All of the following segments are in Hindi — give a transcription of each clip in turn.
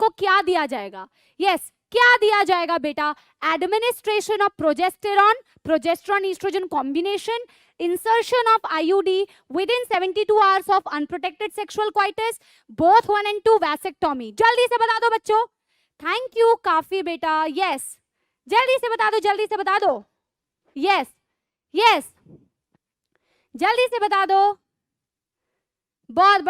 को क्या दिया जाएगा? यस, क्या दिया जाएगा बेटा? Administration of progesterone oestrogen combination, insertion of IUD within 72 hours of unprotected sexual coitus, both 1 and 2 vasectomy. जल्दी से बता दो बच्चों. थैंक यू, काफी बेटा. यस, जल्दी से बता दो, जल्दी से बता दो. यस यस, जल्दी से बता दो. बहुत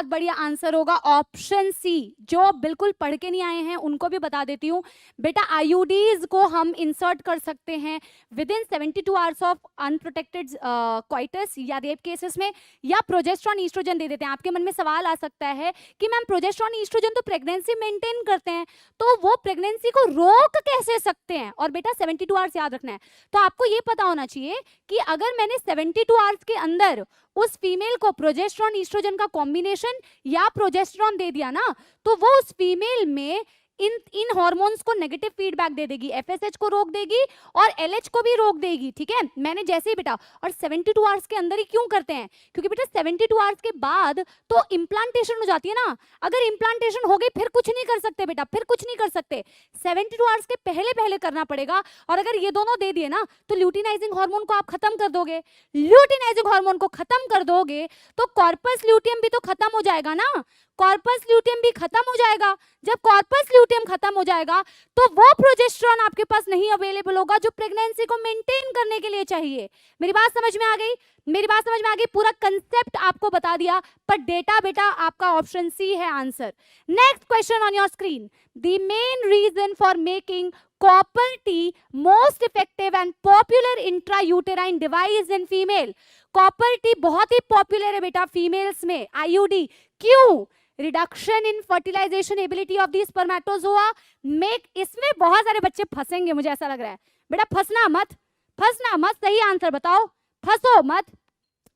बढ़िया आंसर होगा ऑप्शन सी. जो बिल्कुल पढ़ के नहीं आए हैं उनको भी बता देती हूँ बेटा. आईयूडीज को हम इंसर्ट कर सकते हैं with in 72 hours of unprotected coitus या रेप केसेस में, या प्रोजेस्टेरॉन ईस्ट्रोजन दे देते हैं. आपके मन में सवाल आ सकता है कि मैम प्रोजेस्टेरॉन ईस्ट्रोजन तो प्रेगनेंसी मेंटेन करते हैं, तो वो प्रेगनेंसी को रोक कैसे सकते हैं? और बेटा 72 आवर्स याद रखना है. तो आपको ये पता होना चाहिए कि अगर मैंने 72 आवर्स के अंदर उस फीमेल को प्रोजेस्टेरॉन ईस्ट्रोजन का कॉम्बिनेशन या प्रोजेस्टेरॉन दे दिया ना, तो वो उस फीमेल में इन हार्मोन्स को नेगेटिव फीडबैक दे देगी, एफएसएच को रोक देगी और एलएच को भी रोक देगी. ठीक है, मैंने जैसे ही बेटा, और 72 आवर्स के अंदर ही क्यों करते हैं? क्योंकि बेटा 72 आवर्स के बाद तो इम्प्लांटेशन हो जाती है ना. अगर इम्प्लांटेशन हो गई फिर कुछ नहीं कर सकते बेटा, फिर कुछ नहीं कर सकते. 72 आवर्स के पहले पहले करना पड़ेगा. और अगर ये दोनों दे दिए ना तो ल्यूटिनाइजिंग हार्मोन को आप खत्म कर दोगे. ल्यूटिनाइजिंग हार्मोन को खत्म कर दोगे तो कॉर्पस ल्यूटियम भी तो खत्म हो जाएगा ना. कॉर्पस ल्यूटियम भी खत्म हो जाएगा. जब कॉर्पस ल्यूटियम खत्म हो जाएगा तो वो प्रोजेस्टेरॉन आपके पास नहीं अवेलेबल होगा जो प्रेगनेंसी को मेंटेन करने के लिए चाहिए. मेरी बात समझ में आ गई? मेरी बात समझ में आ गई? पूरा कंसेप्ट आपको बता दिया, पर डेटा बेटा आपका ऑप्शन सी है answer. Next question on your screen. The main reason for making copper T most effective and popular intrauterine device in female. Copper T बहुत ही पॉपुलर है बेटा फीमेल्स में. आईयूडी क्यों? Reduction in fertilisation ability of the spermatozoa. Make, इसमें बहुत सारे बच्चे फंसेंगे मुझे ऐसा लग रहा है. बेटा फंसना मत, फंसना मत, सही आंसर बताओ, फंसो मत.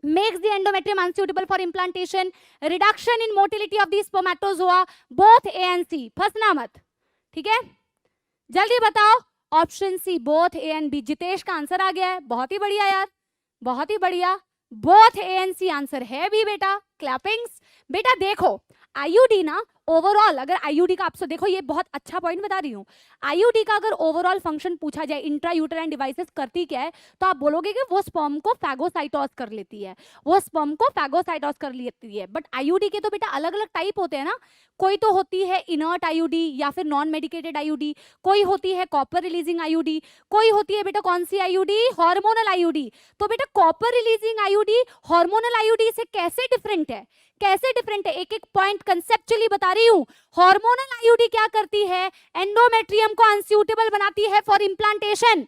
Makes the endometrium unsuitable for implantation, reduction in motility of the spermatozoa, both A and C. फंसना मत, ठीक है? जल्दी बताओ. Option C, both A and B. Jitesh का आंसर आ गया है, बहुत ही बढ़िया यार, बहुत ही बढ़िया. Both A and C answer है भी बेटा. क्लैपिंग्स. बेटा देखो आईयूडी ना ओवरऑल, अगर आईयूडी का आपसे देखो, ये बहुत अच्छा पॉइंट बता रही हूँ. आईयूडी का अगर ओवरऑल फंक्शन पूछा जाए, इंट्रायूटेराइन डिवाइसेस करती क्या है, तो आप बोलोगे कि वो स्पर्म को फैगोसाइटोस कर लेती है, वो स्पर्म को फैगोसाइटोस कर लेती है. बट आईयूडी के तो बेटा अलग अलग टाइप होते हैं ना. कोई तो होती है इनर्ट आईयूडी या फिर नॉन मेडिकेटेड आईयूडी, कोई होती है कॉपर रिलीजिंग आईयूडी, कोई होती है बेटा कौन सी आईयूडी? Hormonal IUD. तो बेटा copper releasing IUD hormonal IUD से कैसे डिफरेंट है? कैसे डिफरेंट है? एक एक पॉइंट कंसेप्चुअली बता रही हूं. हार्मोनल आईयूडी क्या करती है? एंडोमेट्रियम को अनसूटेबल बनाती है for implantation.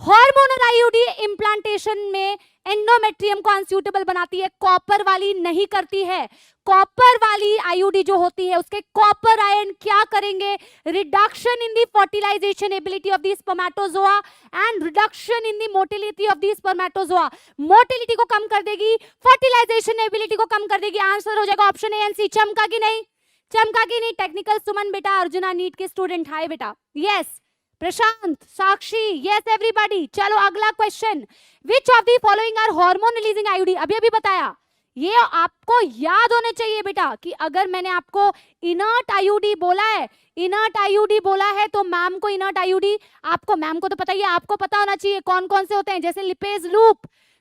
Hormonal IUD implantation में एंडोमेट्रियम को अनसूटेबल बनाती है, कॉपर वाली नहीं करती है. कॉपर वाली आईयूडी जो होती है उसके कॉपर आयन क्या करेंगे? Reduction in the fertilisation ability of the spermatozoa and reduction in the motility of the spermatozoa. Motility को कम कर देगी, फर्टिलाइजेशन एबिलिटी को कम कर देगी. आंसर हो जाएगा ऑप्शन ए एंड सी. चमका की नहीं? चमका की नहीं? टेक्निकल सुमन बेटा, अर्जुना नीट के स्टूडेंट. हाय बेटा. Yes Prashant, Sakshi, yes everybody. चलो अगला question. Which of the following are hormone releasing IUD? अभी अभी बताया. ये आपको याद होने चाहिए बेटा कि अगर मैंने आपको इनर्ट आईयूडी बोला है, इनर्ट आईयूडी बोला है तो मैम को इनर्ट आईयूडी, आपको, मैम को तो पता ही है, आपको पता होना चाहिए कौन कौन से होते हैं. जैसे लिपेज लूप,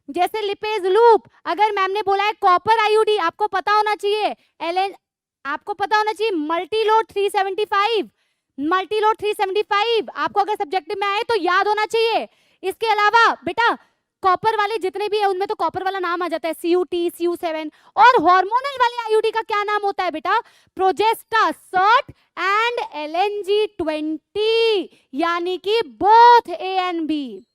जैसे लिपेज लूप. अगर मैम ने बोला है कॉपर आईयूडी, आपको पता होना चाहिए. एलएन, आपको पता होना चाहिए मल्टीलोड 375, मल्टीलोड 375 आपको अगर सब्जेक्टिव में आए तो याद होना चाहिए. इसके अलावा बेटा कॉपर वाले जितने भी है उनमें तो कॉपर वाला नाम आ जाता है, CUT, CU7. और हार्मोनल वाले आईयूडी का क्या नाम होता है बेटा? प्रोजेस्टासर्ट एंड LNG20, यानी कि both A and B.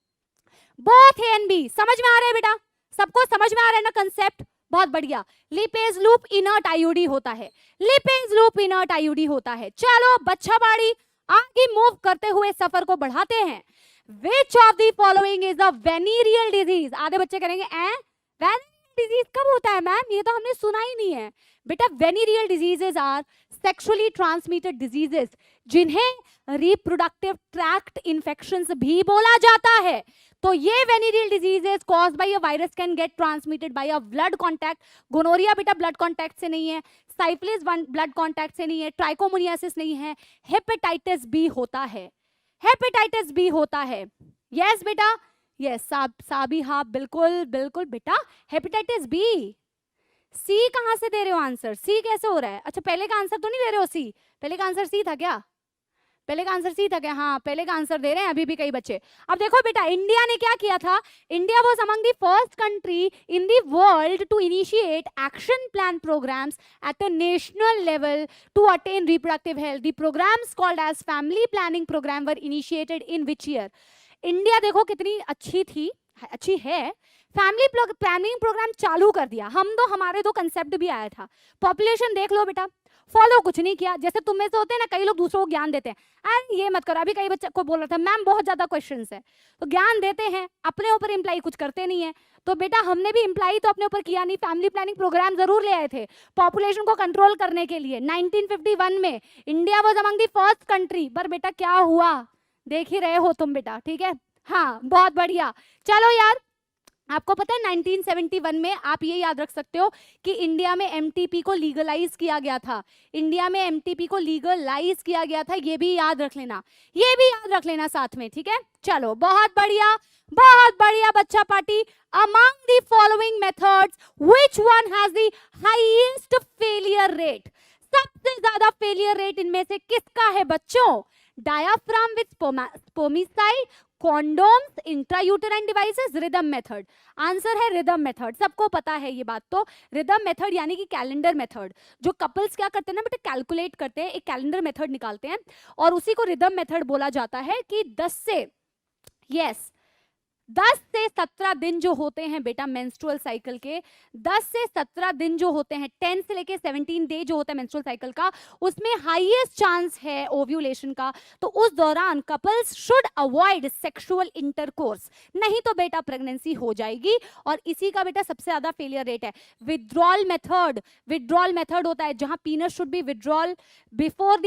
Both A and B. समझ में आ रहा है बेटा? सबको समझ में आ रहा है ना कंसेप्ट? बहुत बढ़िया. लिपेज लूप इनर्ट आईयूडी होता है, लिपेज लूप इनर्ट आईयूडी होता है. चलो बच्चा बाड़ी आगे मूव करते हुए सफर को बढ़ाते हैं. Which of the following is a venereal disease? आधे बच्चे करेंगे venereal disease कब होता है मैम? ये तो हमने सुना ही नहीं है बेटा. venereal diseases are sexually transmitted diseases, जिन्हें रिप्रोडक्टिव ट्रैक्ट इन्फेक्शंस भी बोला जाता है। तो ये venereal diseases caused by a virus can get transmitted by a blood contact. Gonorrhoea बेटा ब्लड कॉन्टैक्ट से नहीं है, साइफिलिस ब्लड कॉन्टैक्ट से नहीं है, ट्राइकोमोनियासिस नहीं है, हेपेटाइटिस बी होता है, हेपेटाइटिस बी होता है। यस बेटा, यस साबी, हाँ बिल्कुल बिल्कुल बेटा, हेपेटाइटिस बी। सी कहां से दे रहे हो आंसर? सी कैसे हो रहा है? अच्छा पहले का आंसर तो नहीं दे रहे हो सी? पहले का आंसर सी था क्या? पहले का आंसर सी था क्या? हाँ पहले का आंसर दे रहे हैं अभी भी कई बच्चे। अब देखो बेटा, इंडिया ने क्या किया था? India was among the first country in the world to initiate action plan programmes at the national level to attain reproductive health. The programmes called as family planning programme were initiated in which year? India देखो कितनी अच्छी थी, अच्छी है, फैमिली प्लानिंग प्रोग्राम चालू कर दिया। हमारे दो कंसेप्ट भी आया था। पॉपुलेशन देख लो बेटा, फॉलो कुछ नहीं किया। जैसे तुम में से होते हैं ना, कई लोग दूसरों को ज्ञान देते हैं, अरे ये मत करो। अभी कई बच्चे को बोल रहा था मैम बहुत ज्यादा क्वेश्चंस है, तो ज्ञान देते हैं, अपने ऊपर इम्प्लाई कुछ करते नहीं है। तो बेटा हमने भी इम्प्लाई तो अपने ऊपर किया नहीं, फैमिली प्लानिंग प्रोग्राम जरूर ले आए थे पॉपुलेशन को कंट्रोल करने के लिए। 1951 में India was among the first country. पर बेटा क्या हुआ, देख ही रहे हो तुम बेटा, ठीक है। हाँ बहुत बढ़िया। चलो यार, आपको पता है 1971 में आप ये याद रख सकते हो कि इंडिया में एमटीपी को लीगलाइज किया गया था। इंडिया में एमटीपी को लीगलाइज किया गया था, ये भी याद रख लेना, ये भी याद रख लेना साथ में, ठीक है। चलो बहुत बढ़िया बच्चा party. Among the following methods which one has the highest failure rate? सबसे ज्यादा फेलियर रेट इनमें से किसका है बच्चों? Diaphragm with spermicide, condoms, intrauterine devices, rhythm method. Answer है रिदम मेथड। सबको पता है ये बात। तो रिदम मेथड यानी कि कैलेंडर मेथड, जो कपल्स क्या करते हैं ना बेटा, कैलकुलेट करते हैं, एक कैलेंडर मेथड निकालते हैं और उसी को रिदम मेथड बोला जाता है। कि 10 से 17 दिन जो होते हैं बेटा मेंस्ट्रुअल साइकिल के, 10 से 17 दिन जो होते हैं, 10 से लेके 17 डे जो होता है मेंस्ट्रुअल साइकिल का, उसमें हाईएस्ट चांस है ओव्यूलेशन का। तो उस दौरान couples should avoid sexual intercourse, नहीं तो बेटा प्रेगनेंसी हो जाएगी। और इसी का बेटा सबसे ज्यादा फेलियर रेट है। विड्रॉल मेथड होता है जहां पीनस should be withdrawal before the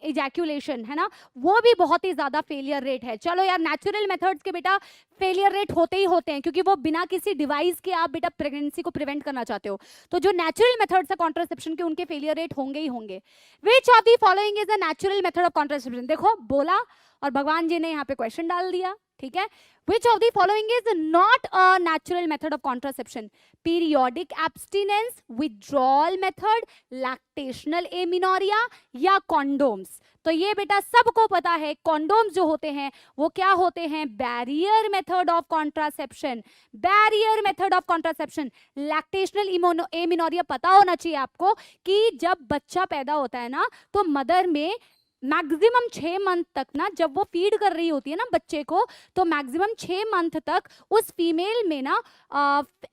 ejaculation, है ना, वो भी बहुत ही ज्यादा फेलियर रेट है। चलो यार, नेचुरल मेथड्स के बेटा फेलियर रेट होते ही होते हैं, क्योंकि वो बिना किसी डिवाइस के आप बेटा प्रेगनेंसी को प्रिवेंट करना चाहते हो। तो जो नेचुरल मेथड्स है कॉन्ट्रासेप्शन के, उनके फेलियर रेट होंगे ही होंगे। विच of the following is a natural method of contraception? देखो बोला और भगवान जी ने यहाँ पे क्वेश्चन डाल दिया, ठीक है। Which of the following is not a natural method of contraception? Periodic abstinence, withdrawal method, lactational amenorrhea या condoms? तो ये बेटा सबको पता है, कॉन्डोम्स जो होते हैं वो क्या होते हैं? Barrier method of contraception, barrier method of contraception. Lactational amenorrhoea पता होना चाहिए आपको कि जब बच्चा पैदा होता है ना, तो मदर में मैक्सिमम 6 मंथ तक ना, जब वो फीड कर रही होती है ना बच्चे को, तो मैक्सिमम 6 मंथ तक उस फीमेल में ना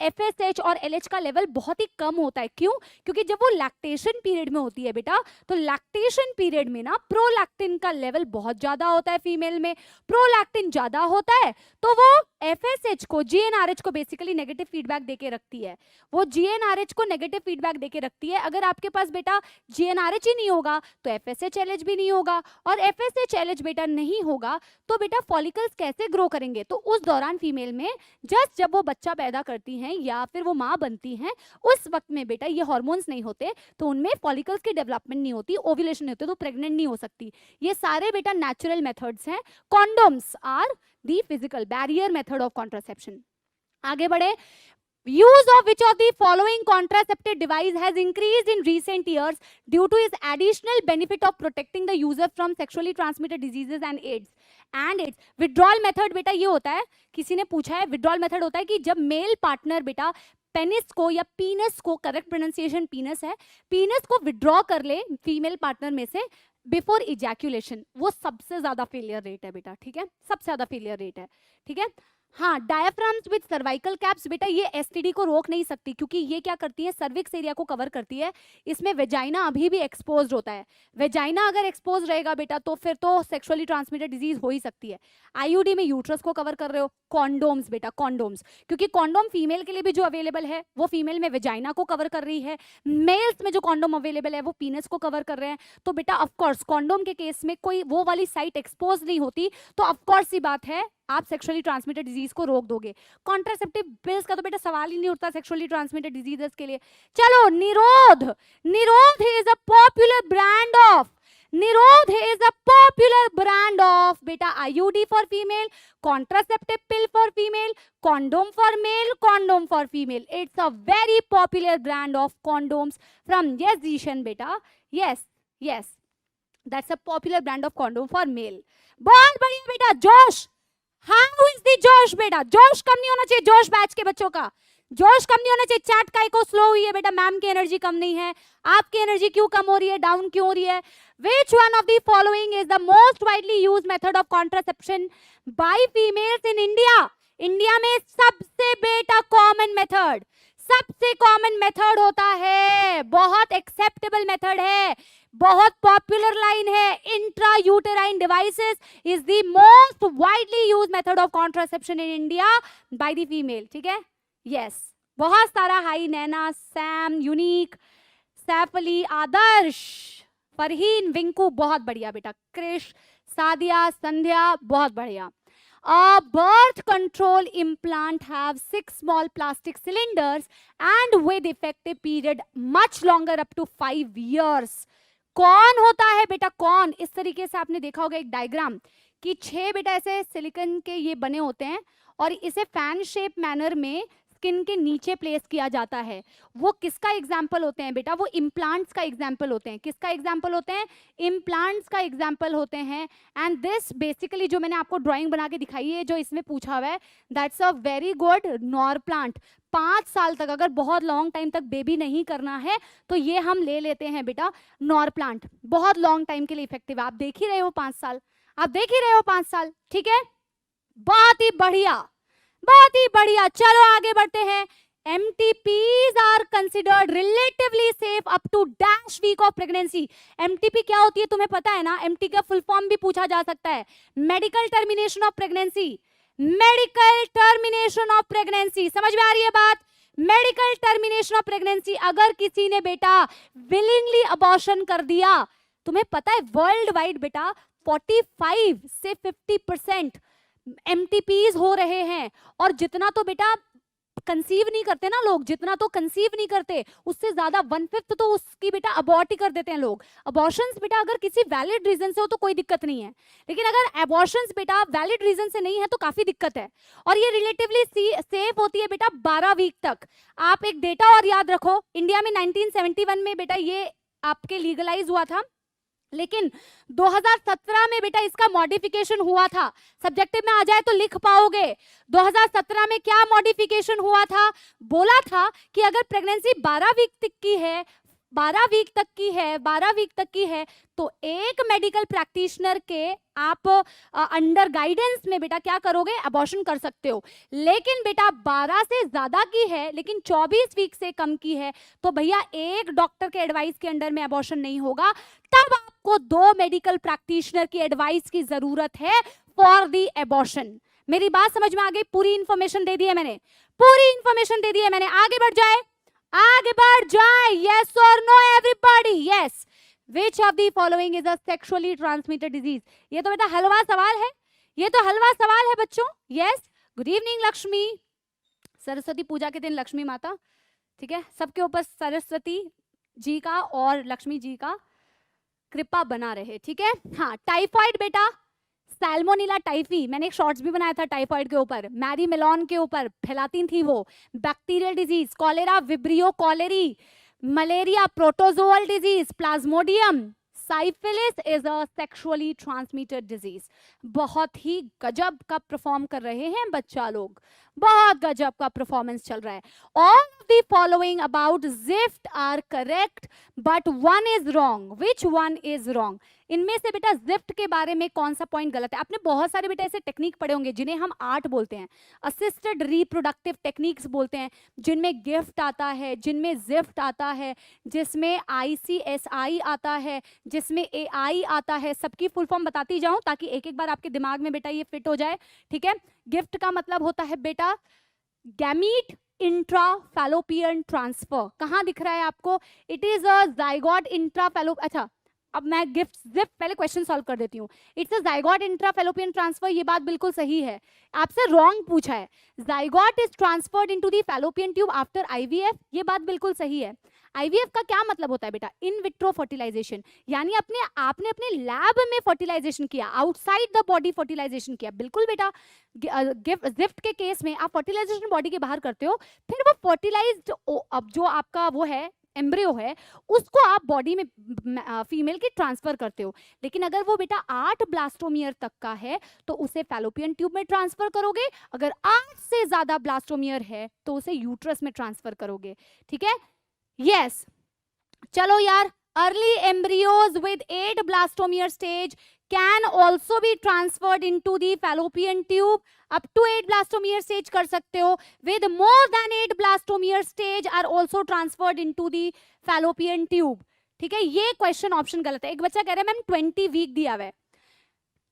FSH और LH का लेवल बहुत ही कम होता है। क्यों? क्योंकि जब वो लैक्टेशन पीरियड में होती है बेटा, तो लैक्टेशन पीरियड में ना प्रोलैक्टिन का लेवल बहुत ज्यादा होता है फीमेल में। प्रोलैक्टिन ज्यादा होता है तो वो FSH को, GnRH को बेसिकली नेगेटिव फीडबैक देके रखती है। वो GnRH को नेगेटिव फीडबैक देके रखती है। अगर आपके पास बेटा GnRH ही नहीं होगा तो FSH LH भी नहीं होगा, और FSH LH बेटा नहीं होगा तो बेटा फॉलिकल्स कैसे ग्रो करेंगे? तो उस दौरान फीमेल में जस्ट जब वो बच्चा पैदा करती हैं या फिर वो माँ बनती हैं, उस वक्त में बेटा ये हार्मोन्स नहीं होते, तो उनमें फॉलिकल्स की डेवलपमेंट नहीं होती, ओव्यूलेशन नहीं होती, तो प्रेग्नेंट नहीं हो सकती। ये सारे बेटा नेचुरल मेथड्स हैं। Condoms are the physical barrier method of contraception. आगे बढ़े। Use of which of the following contraceptive device has increased in recent years due to its additional benefit of protecting the user from sexually transmitted diseases and AIDS? Withdrawal method बेटा ये होता है, किसी ने पूछा है, withdrawal method होता है कि जब मेल पार्टनर बेटा पेनिस को या पीनस को, करेक्ट प्रोनाउंसिएशन पीनस है, पीनस को विड्रॉ कर ले फीमेल पार्टनर में से बिफोर इजैक्यूलेशन, वो सबसे ज्यादा फेलियर रेट है बेटा, ठीक है, सबसे ज्यादा फेलियर रेट है, ठीक है। हाँ, डायफ्राम्स विद सर्वाइकल कैप्स बेटा ये एसटीडी को रोक नहीं सकती, क्योंकि ये क्या करती है, सर्विक्स एरिया को कवर करती है। इसमें वेजाइना अभी भी एक्सपोज्ड होता है। वेजाइना अगर एक्सपोज रहेगा बेटा तो फिर तो सेक्सुअली ट्रांसमिटेड डिजीज हो ही सकती है। आईयूडी में यूट्रस को कवर कर रहे हो, कॉन्डोम्स बेटा, कॉन्डोम्स, क्योंकि कॉन्डोम फीमेल के लिए भी जो अवेलेबल है वो फीमेल में वेजाइना को कवर कर रही है, मेल्स में जो कॉन्डोम अवेलेबल है वो पीनस को कवर कर रहे हैं। तो बेटा ऑफकोर्स कॉन्डोम के केस में कोई वो वाली साइट एक्सपोज नहीं होती, तो ऑफकोर्स सी बात है आप सेक्सुअली ट्रांसमिटेड डिजीज को रोक दोगे। कॉन्ट्रासेप्टिव पिल्स का तो बेटा सवाल ही नहीं उठता सेक्सुअली ट्रांसमिटेड डिजीजेस के लिए। चलो Nirodh, Nirodh is a popular brand of, Nirodh is a popular brand of बेटा IUD for female, contraceptive pill for female, condom for male, condom for female. It's a very popular brand of condoms from Yes Zishan beta. Yes, yes, that's a popular brand of condom for male. बहुत बढ़िया बेटा, जोश, हाउ इज द जोश बेटा, जोश कम नहीं होना चाहिए, जोश बैच के बच्चों का जोश कम नहीं होना चाहिए। चैट का को स्लो हुई है बेटा, मैम की एनर्जी कम नहीं है, आपकी एनर्जी क्यों कम हो रही है, डाउन क्यों हो रही है? Which one of the following is the most widely used method of contraception by females in India? India में सबसे बेटा कॉमन मेथड, सबसे कॉमन मेथड होता है, बहुत एक्सेप्टेबल मेथड है, बहुत पॉपुलर लाइन है, intra uterine devices is the most widely use method of contraception in India by the female. ठीक है, यस, बहुत सारा, हाई नैना, सैम, यूनिक, सैफ अली, आदर्श, फरहीन, विंकू, बहुत बढ़िया बेटा, क्रिश, सादिया, संध्या, बहुत बढ़िया। A birth control implant have 6 small plastic cylinders and with effective period much longer up to 5 years. कौन होता है बेटा, कौन? इस तरीके से आपने देखा होगा एक डायग्राम कि 6 बेटा ऐसे सिलिकॉन के ये बने होते हैं और इसे फैन शेप मैनर में स्किन के नीचे प्लेस किया जाता है। वो किसका एग्जाम्पल होते हैं बेटा? वो इम्प्लांट्स का एग्जाम्पल होते हैं। किसका एग्जाम्पल होते हैं? इम्प्लांट्स का एग्जाम्पल होते हैं। एंड दिस बेसिकली जो मैंने आपको ड्राइंग बना के दिखाई है, जो इसमें पूछा हुआ है, that's a very good nor plant. 5 साल तक अगर बहुत लॉन्ग टाइम तक बेबी नहीं करना है तो ये हम ले लेते हैं बेटा नॉर प्लांट, बहुत लॉन्ग टाइम के लिए इफेक्टिव है। आप देख ही रहे हो 5 साल, आप देख ही रहे हो 5 साल। ठीक है, बहुत ही बढ़िया, बहुत ही बढ़िया। चलो आगे बढ़ते हैं। MTPs are considered relatively safe up to dash week of pregnancy. MTP क्या होती है तुम्हें पता है ना? MT का फुल फॉर्म भी पूछा जा सकता है, medical termination of pregnancy, medical termination of pregnancy. समझ में आ रही है बात? मेडिकल टर्मिनेशन ऑफ प्रेगनेंसी, अगर किसी ने बेटा विलिंगली अबॉर्शन कर दिया, तुम्हें पता है वर्ल्ड वाइड बेटा 45 से 50% MTPs हो रहे हैं। और जितना तो बेटा कंसीव नहीं करते ना लोग, जितना तो कंसीव नहीं करते, उससे ज्यादा 1/5 तो उसकी बेटा अबॉर्ट ही कर देते हैं लोग। अबॉर्शंस बेटा अगर किसी वैलिड रीजन से हो तो कोई दिक्कत नहीं है, लेकिन अगर अबॉर्शंस बेटा वैलिड रीजन से नहीं है तो काफी दिक्कत है। और ये रिलेटिवली सेफ होती है बेटा 12 वीक तक। आप एक डेटा और याद रखो, इंडिया में 1971 में बेटा ये आपके लीगलाइज हुआ था, लेकिन 2017 में बेटा इसका मॉडिफिकेशन हुआ था। सब्जेक्टिव में आ जाए तो लिख पाओगे। 2017 में क्या मॉडिफिकेशन हुआ था? बोला था कि अगर प्रेगनेंसी 12 वीक तक की है, 12 वीक तक की है, 12 वीक तक की है, तो एक मेडिकल प्रैक्टिशनर के आप अंडर गाइडेंस में बेटा क्या करोगे? अबॉर्शन कर सकते हो। लेकिन बेटा 12 से ज्यादा की है लेकिन 24 वीक से कम की है, तो भैया एक डॉक्टर के एडवाइस के अंडर में अबॉर्शन नहीं होगा, तब आपको 2 मेडिकल प्रैक्टिशनर की एडवाइस की जरूरत है फॉर द अबॉर्शन। मेरी बात समझ में आ गई? पूरी इंफॉर्मेशन दे दी है मैंने, पूरी इंफॉर्मेशन दे दी है मैंने। आगे बढ़ जाए, आगे बढ़ जाए। यस और no everybody? Yes. Which of the following is a sexually transmitted disease? ये तो बेटा हलवा सवाल है, ये तो हलवा सवाल है बच्चों। Yes, good evening Lakshmi. Saraswati Puja के दिन लक्ष्मी माता, ठीक है, सबके ऊपर सरस्वती जी का और लक्ष्मी जी का कृपा बना रहे। ठीक है, हाँ, टाइफाइड बेटा, सैल्मोनेला टाइफी, मैंने एक शॉर्ट्स भी बनाया था टाइफाइड के ऊपर, मैरी मेलॉन के ऊपर फैलाती थी वो। Bacterial disease, cholera, vibrio cholerae, malaria, protozoal disease, plasmodium, syphilis is a sexually transmitted disease. बहुत ही गजब का परफॉर्म कर रहे हैं बच्चा लोग, बहुत गजब का परफॉर्मेंस चल रहा है। All of the following about GIFT are correct but one is wrong, which one is wrong? इनमें से बेटा जिफ्ट के बारे में कौन सा पॉइंट गलत है? आपने बहुत सारे बेटा ऐसे टेक्निक पढ़े होंगे जिन्हें हम आर्ट बोलते हैं, असिस्टेड रिप्रोडक्टिव टेक्निक्स बोलते हैं, जिनमें गिफ्ट आता है, जिनमें जिफ्ट आता है, जिसमें ICSI आता है, जिसमें AI आता है। सबकी फुल फॉर्म बताती जाऊं ताकि एक एक बार आपके दिमाग में बेटा ये फिट हो जाए, ठीक है? गिफ्ट का मतलब होता है बेटा गैमीट इंट्रा फैलोपियन ट्रांसफर। कहां दिख रहा है आपको? It is a zygote intra फैलो, अच्छा अब मैं गिफ्ट जिफ्ट पहले क्वेश्चन सॉल्व कर देती हूँ। It's a zygote intra fallopian transfer, ये बात बिल्कुल सही है। आपसे रॉन्ग पूछा है, zygote is transferred into the fallopian tube after IVF, ये बात बिल्कुल सही है। IVF का क्या मतलब होता है बेटा? इन विट्रो फर्टिलाइजेशन, यानी आपने अपने लैब में फर्टिलाइजेशन किया, आउटसाइड द बॉडी फर्टिलाइजेशन किया। बिल्कुल बेटा, जिफ्ट के केस में आप फर्टिलाइजेशन बॉडी के बाहर करते हो, फिर वो फर्टिलाइज्ड अब जो आपका वो है एम्ब्रियो है उसको आप बॉडी में फीमेल की ट्रांसफर करते हो। लेकिन अगर वो बेटा 8 ब्लास्टोमियर तक का है तो उसे फैलोपियन ट्यूब में ट्रांसफर करोगे, अगर 8 से ज्यादा ब्लास्टोमियर है तो उसे यूट्रस में ट्रांसफर करोगे, ठीक है? यस, चलो यार, early embryos with 8 blastomere stage can also be transferred into the fallopian tube, up to 8 blastomere stage कर सकते हो, with more than 8 blastomere stage are also transferred into the fallopian tube, ठीक है? ये क्वेश्चन ऑप्शन गलत है। एक बच्चा कह रहा है मैम 20 वीक दिया हुआ है,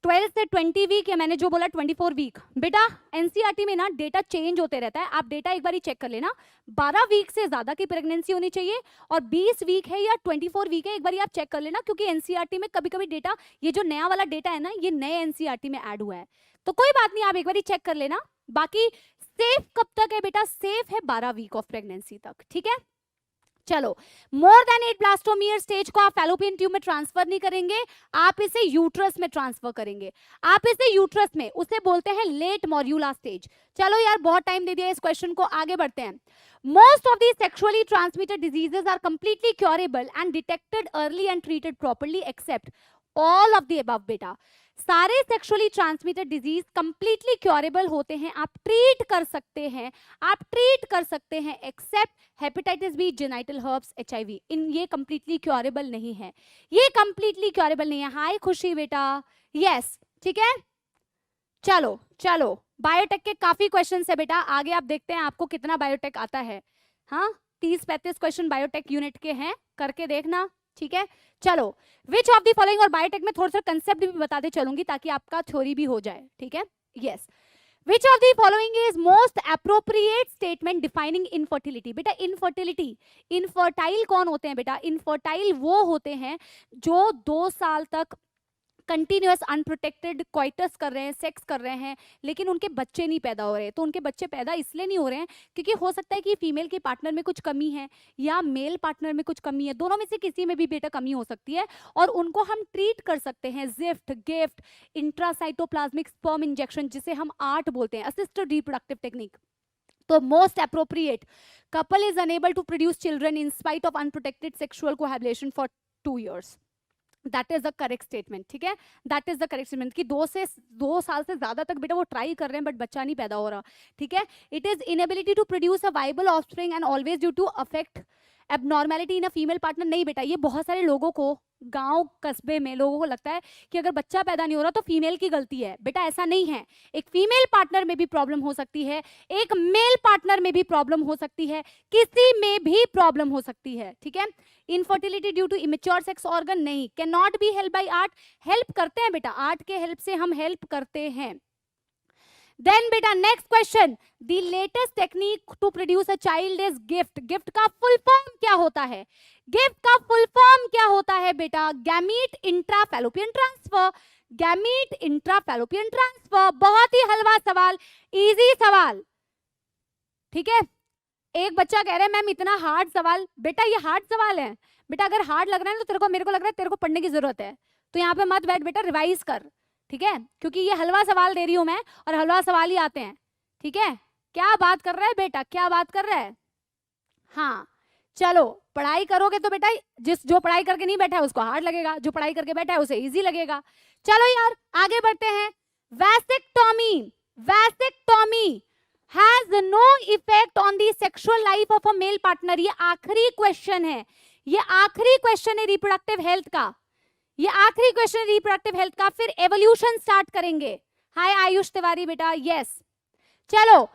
12 से 20 वीक, या मैंने जो बोला 24 वीक। बेटा NCERT में ना डेटा चेंज होते रहता है, आप डेटा एक बार ही चेक कर लेना। 12 वीक से ज्यादा की प्रेगनेंसी होनी चाहिए, और 20 वीक है या 24 वीक है, एक बार आप चेक कर लेना, क्योंकि NCERT में कभी कभी डेटा, ये जो नया वाला डेटा है ना, ये नए NCERT में ऐड हुआ है, तो कोई बात नहीं, आप एक बार ही चेक कर लेना। बाकी सेफ कब तक है बेटा? सेफ है 12 वीक ऑफ प्रेगनेंसी तक, ठीक है? चलो, मोर देन 8 ब्लास्टोमियर स्टेज को आप फैलोपियन ट्यूब में ट्रांसफर नहीं करेंगे, आप इसे यूट्रस में ट्रांसफर करेंगे। आप इसे यूट्रस में, उसे बोलते हैं लेट मॉर्यूला स्टेज। चलो यार, बहुत टाइम दे दिया इस क्वेश्चन को, आगे बढ़ते हैं। Most of the sexually transmitted diseases are completely curable and detected early and treated properly except all of the above. बेटा सारे sexually transmitted disease completely curable होते हैं, आप ट्रीट कर सकते हैं, आप ट्रीट कर सकते हैं, except hepatitis B, genital herpes, HIV। इन ये कंप्लीटली क्योरेबल नहीं है, ये कंप्लीटली क्योरेबल नहीं है। हाय खुशी बेटा, यस, ठीक है? चलो चलो, बायोटेक के काफी क्वेश्चन है बेटा, आगे आप देखते हैं आपको कितना बायोटेक आता है। हाँ, 30-35 क्वेश्चन बायोटेक यूनिट के हैं, करके देखना, ठीक है? चलो, विच ऑफ द फॉलोइंग, और बायोटेक में थोड़ा सा कंसेप्ट भी बताते चलूंगी ताकि आपका थ्योरी भी हो जाए, ठीक है? Yes, which of the following is most appropriate statement defining infertility? बेटा इनफर्टिलिटी, इनफर्टाइल कौन होते हैं बेटा? इनफर्टाइल वो होते हैं जो 2 साल तक कंटिन्यूअस अनप्रोटेक्टेड क्वाइटस कर रहे हैं, सेक्स कर रहे हैं, लेकिन उनके बच्चे नहीं पैदा हो रहे। तो उनके बच्चे पैदा इसलिए नहीं हो रहे हैं क्योंकि हो सकता है कि फीमेल के पार्टनर में कुछ कमी है या मेल पार्टनर में कुछ कमी है, दोनों में से किसी में भी बेटा कमी हो सकती है, और उनको हम ट्रीट कर सकते हैं ZIFT, GIFT, intracytoplasmic sperm injection, जिसे हम आर्ट बोलते हैं, असिस्टेड रिप्रोडक्टिव टेक्निक। तो most appropriate, couple is unable to produce children in spite of unprotected sexual cohabitation for 2 years। That is the correct statement, ठीक है? That is the correct statement कि 2 साल से ज्यादा तक बेटा वो ट्राई कर रहे हैं बट बच्चा नहीं पैदा हो रहा, ठीक है? It is inability to produce a viable offspring and always due to affect abnormality in a female partner. नहीं बेटा, ये बहुत सारे लोगों को, गांव कस्बे में लोगों को लगता है कि अगर बच्चा पैदा नहीं हो रहा तो फीमेल की गलती है। बेटा ऐसा नहीं है, एक फीमेल पार्टनर में भी प्रॉब्लम हो सकती है, एक मेल पार्टनर में भी प्रॉब्लम हो सकती है, किसी में भी प्रॉब्लम हो सकती है, ठीक है? Infertility due to immature sex organ, नहीं, can not be help by ART. Help करते हैं बेटा, आर्ट के हेल्प से हम हेल्प करते हैं। देन बेटा next question, the latest technique to produce a child is GIFT. GIFT का फुल फॉर्म क्या होता है? गिफ्ट का फुल फॉर्म क्या होता है बेटा? Gamete intra fallopian transfer, gamete intra fallopian transfer. बहुत ही हलवा सवाल, इजी सवाल, ठीक है? एक बच्चा कह रहा है मैम इतना हार्ड सवाल। बेटा ये हार्ड सवाल है बेटा, अगर हार्ड लग रहा है तो तेरे को, मेरे को लग रहा है तेरे को पढ़ने की जरूरत है, तो यहाँ पे मत बैठ बेटा, रिवाइज कर, ठीक है? क्योंकि ये हलवा सवाल दे रही हूं मैं, और हलवा सवाल ही आते हैं, ठीक है? क्या बात कर रहा है बेटा, क्या बात कर रहा है? हाँ चलो, पढ़ाई करोगे तो बेटा, जो पढ़ाई करके नहीं बैठा है उसको हार्ड लगेगा, जो पढ़ाई करके बैठा है उसे इजी लगेगा। चलो यार आगे बढ़ते हैं। Vasectomy, vasectomy has no effect on the sexual life of a male partner. ये आखिरी क्वेश्चन है, ये आखिरी क्वेश्चन है रिप्रोडक्टिव हेल्थ का, ये आखिरी क्वेश्चन रिप्रोडक्टिव हेल्थ का। फिर एवोल्यूशन स्टार्ट करेंगे। हाय आयुष तिवारी बेटा, यस। चलो,